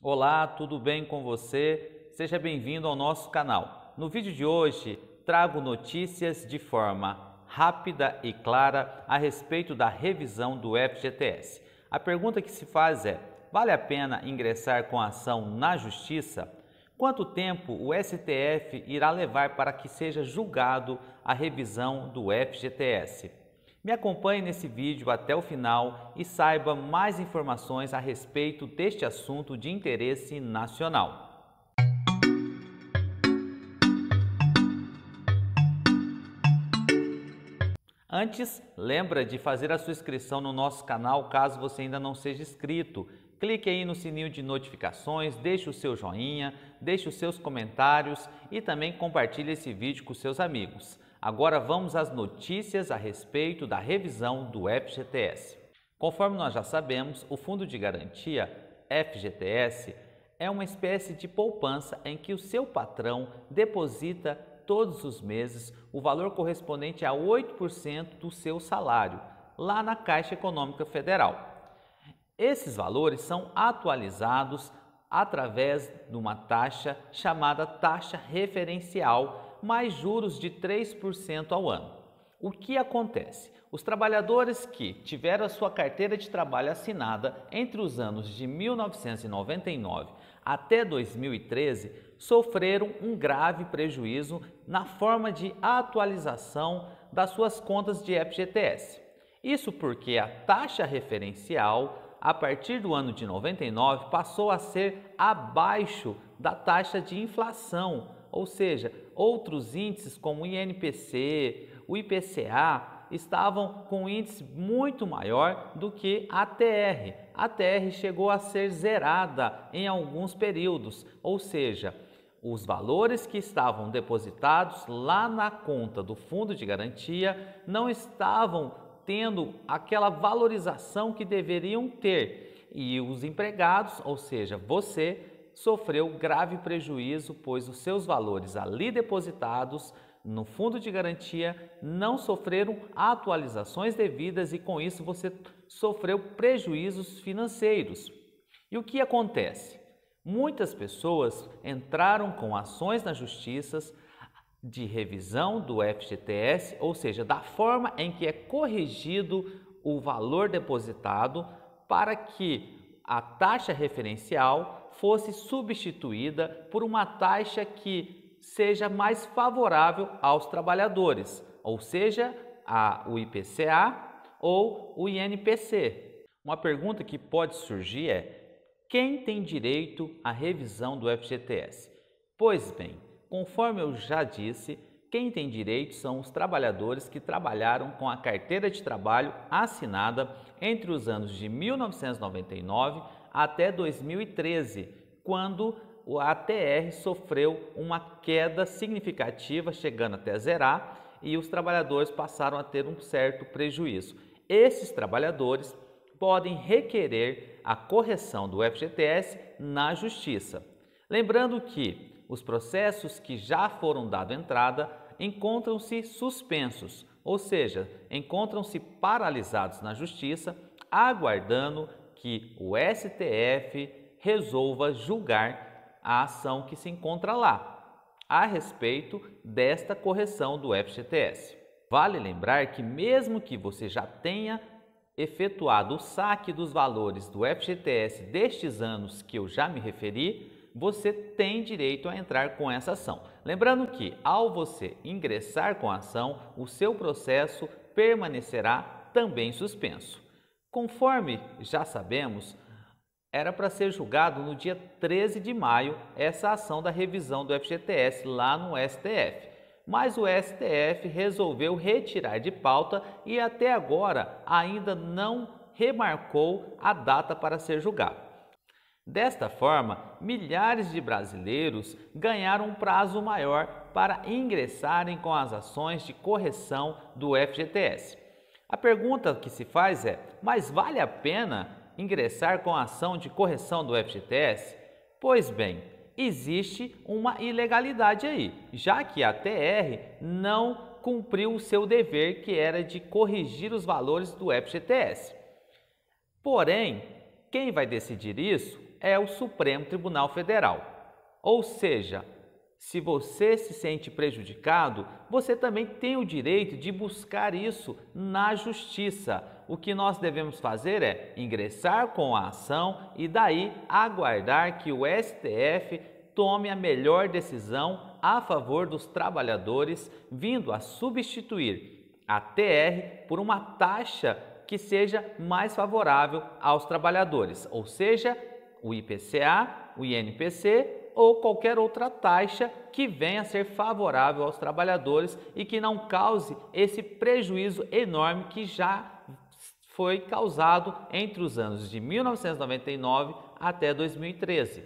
Olá, tudo bem com você? Seja bem-vindo ao nosso canal. No vídeo de hoje, trago notícias de forma rápida e clara a respeito da revisão do FGTS. A pergunta que se faz é: vale a pena ingressar com a ação na Justiça? Quanto tempo o STF irá levar para que seja julgado a revisão do FGTS? Me acompanhe nesse vídeo até o final e saiba mais informações a respeito deste assunto de interesse nacional. Antes, lembra de fazer a sua inscrição no nosso canal caso você ainda não seja inscrito. Clique aí no sininho de notificações, deixe o seu joinha, deixe os seus comentários e também compartilhe esse vídeo com seus amigos. Agora vamos às notícias a respeito da revisão do FGTS. Conforme nós já sabemos, o Fundo de Garantia, FGTS, é uma espécie de poupança em que o seu patrão deposita todos os meses o valor correspondente a 8% do seu salário, lá na Caixa Econômica Federal. Esses valores são atualizados através de uma taxa chamada taxa referencial, mais juros de 3% ao ano. O que acontece? Os trabalhadores que tiveram a sua carteira de trabalho assinada entre os anos de 1999 até 2013 sofreram um grave prejuízo na forma de atualização das suas contas de FGTS. Isso porque a taxa referencial, a partir do ano de 99, passou a ser abaixo da taxa de inflação, ou seja, outros índices como o INPC, o IPCA, estavam com um índice muito maior do que a TR. A TR chegou a ser zerada em alguns períodos, ou seja, os valores que estavam depositados lá na conta do Fundo de Garantia não estavam tendo aquela valorização que deveriam ter. E os empregados, ou seja, você, sofreu grave prejuízo, pois os seus valores ali depositados no Fundo de Garantia não sofreram atualizações devidas e com isso você sofreu prejuízos financeiros. E o que acontece? Muitas pessoas entraram com ações na Justiça de revisão do FGTS, ou seja, da forma em que é corrigido o valor depositado para que a taxa referencial fosse substituída por uma taxa que seja mais favorável aos trabalhadores, ou seja, o IPCA ou o INPC. Uma pergunta que pode surgir é: quem tem direito à revisão do FGTS? Pois bem, conforme eu já disse, quem tem direito são os trabalhadores que trabalharam com a carteira de trabalho assinada entre os anos de 1999 até 2013, quando o ATR sofreu uma queda significativa, chegando até zerar, e os trabalhadores passaram a ter um certo prejuízo. Esses trabalhadores podem requerer a correção do FGTS na Justiça. Lembrando que os processos que já foram dado entrada encontram-se suspensos, ou seja, encontram-se paralisados na Justiça, aguardando que o STF resolva julgar a ação que se encontra lá a respeito desta correção do FGTS. Vale lembrar que mesmo que você já tenha efetuado o saque dos valores do FGTS destes anos que eu já me referi, você tem direito a entrar com essa ação. Lembrando que, ao você ingressar com a ação, o seu processo permanecerá também suspenso. Conforme já sabemos, era para ser julgado no dia 13 de maio essa ação da revisão do FGTS lá no STF. Mas o STF resolveu retirar de pauta e até agora ainda não remarcou a data para ser julgado. Desta forma, milhares de brasileiros ganharam um prazo maior para ingressarem com as ações de correção do FGTS. A pergunta que se faz é: mas vale a pena ingressar com a ação de correção do FGTS? Pois bem, existe uma ilegalidade aí, já que a TR não cumpriu o seu dever, que era de corrigir os valores do FGTS. Porém, quem vai decidir isso é o Supremo Tribunal Federal. Ou seja, se você se sente prejudicado, você também tem o direito de buscar isso na Justiça. O que nós devemos fazer é ingressar com a ação e daí aguardar que o STF tome a melhor decisão a favor dos trabalhadores, vindo a substituir a TR por uma taxa que seja mais favorável aos trabalhadores, ou seja, o IPCA, o INPC ou qualquer outra taxa que venha a ser favorável aos trabalhadores e que não cause esse prejuízo enorme que já foi causado entre os anos de 1999 até 2013.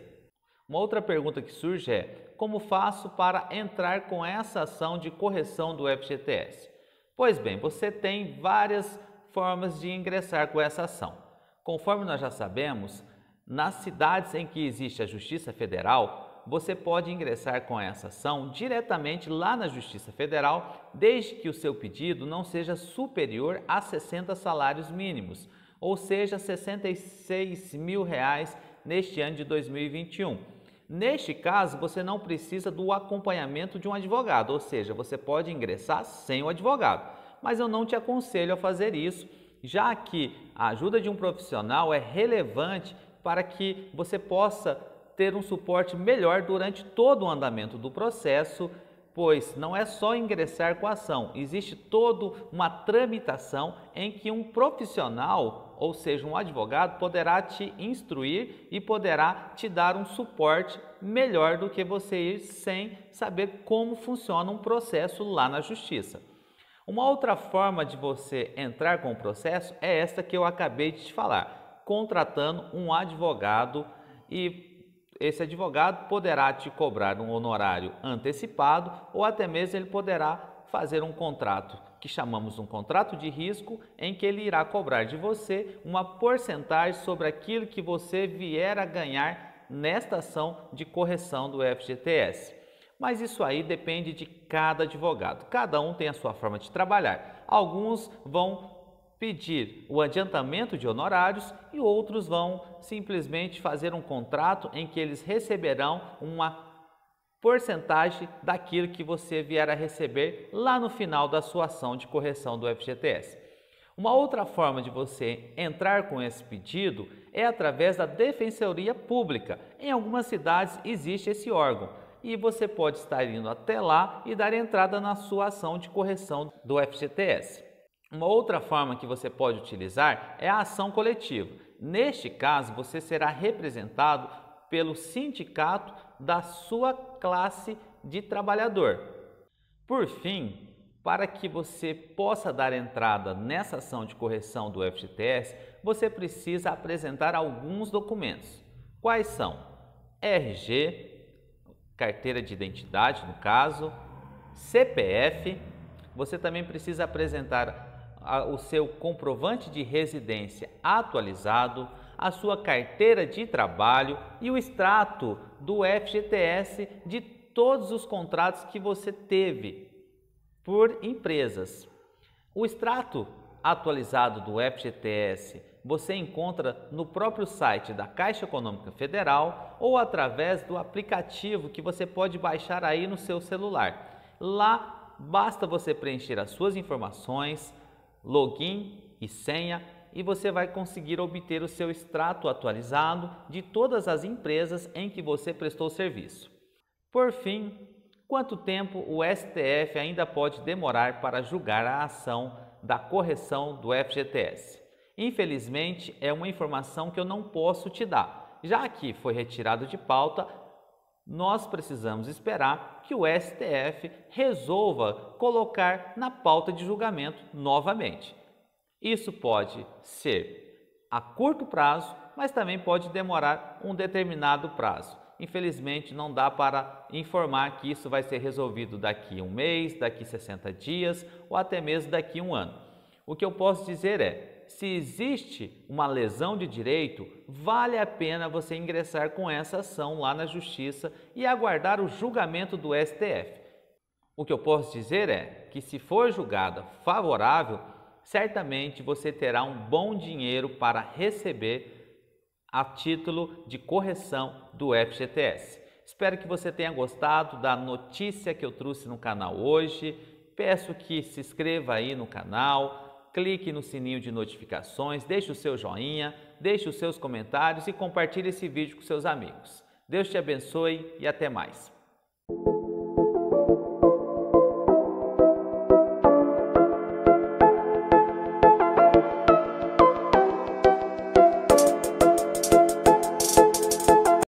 Uma outra pergunta que surge é: como faço para entrar com essa ação de correção do FGTS? Pois bem, você tem várias formas de ingressar com essa ação. Conforme nós já sabemos, nas cidades em que existe a Justiça Federal, você pode ingressar com essa ação diretamente lá na Justiça Federal, desde que o seu pedido não seja superior a 60 salários mínimos, ou seja, R$ 66 mil neste ano de 2021. Neste caso, você não precisa do acompanhamento de um advogado, ou seja, você pode ingressar sem o advogado. Mas eu não te aconselho a fazer isso, já que a ajuda de um profissional é relevante para que você possa ter um suporte melhor durante todo o andamento do processo, pois não é só ingressar com a ação, existe toda uma tramitação em que um profissional, ou seja, um advogado, poderá te instruir e poderá te dar um suporte melhor do que você ir sem saber como funciona um processo lá na Justiça. Uma outra forma de você entrar com o processo é esta que eu acabei de te falar, contratando um advogado, e esse advogado poderá te cobrar um honorário antecipado ou até mesmo ele poderá fazer um contrato que chamamos um contrato de risco, em que ele irá cobrar de você uma porcentagem sobre aquilo que você vier a ganhar nesta ação de correção do FGTS. Mas isso aí depende de cada advogado, cada um tem a sua forma de trabalhar. Alguns vão pedir o adiantamento de honorários e outros vão simplesmente fazer um contrato em que eles receberão uma porcentagem daquilo que você vier a receber lá no final da sua ação de correção do FGTS. Uma outra forma de você entrar com esse pedido é através da Defensoria Pública. Em algumas cidades existe esse órgão e você pode estar indo até lá e dar entrada na sua ação de correção do FGTS. Uma outra forma que você pode utilizar é a ação coletiva. Neste caso, você será representado pelo sindicato da sua classe de trabalhador. Por fim, para que você possa dar entrada nessa ação de correção do FGTS, você precisa apresentar alguns documentos. Quais são? RG, carteira de identidade no caso, CPF, você também precisa apresentar o seu comprovante de residência atualizado, a sua carteira de trabalho e o extrato do FGTS de todos os contratos que você teve por empresas. O extrato atualizado do FGTS você encontra no próprio site da Caixa Econômica Federal ou através do aplicativo que você pode baixar aí no seu celular. Lá basta você preencher as suas informações, login e senha, e você vai conseguir obter o seu extrato atualizado de todas as empresas em que você prestou serviço. Por fim, quanto tempo o STF ainda pode demorar para julgar a ação da correção do FGTS? Infelizmente, é uma informação que eu não posso te dar. Já que foi retirado de pauta, nós precisamos esperar que o STF resolva colocar na pauta de julgamento novamente. Isso pode ser a curto prazo, mas também pode demorar um determinado prazo. Infelizmente, não dá para informar que isso vai ser resolvido daqui a um mês, daqui a 60 dias ou até mesmo daqui a um ano. O que eu posso dizer é, se existe uma lesão de direito, vale a pena você ingressar com essa ação lá na Justiça e aguardar o julgamento do STF. O que eu posso dizer é que se for julgada favorável, certamente você terá um bom dinheiro para receber a título de correção do FGTS. Espero que você tenha gostado da notícia que eu trouxe no canal hoje. Peço que se inscreva aí no canal, clique no sininho de notificações, deixe o seu joinha, deixe os seus comentários e compartilhe esse vídeo com seus amigos. Deus te abençoe e até mais.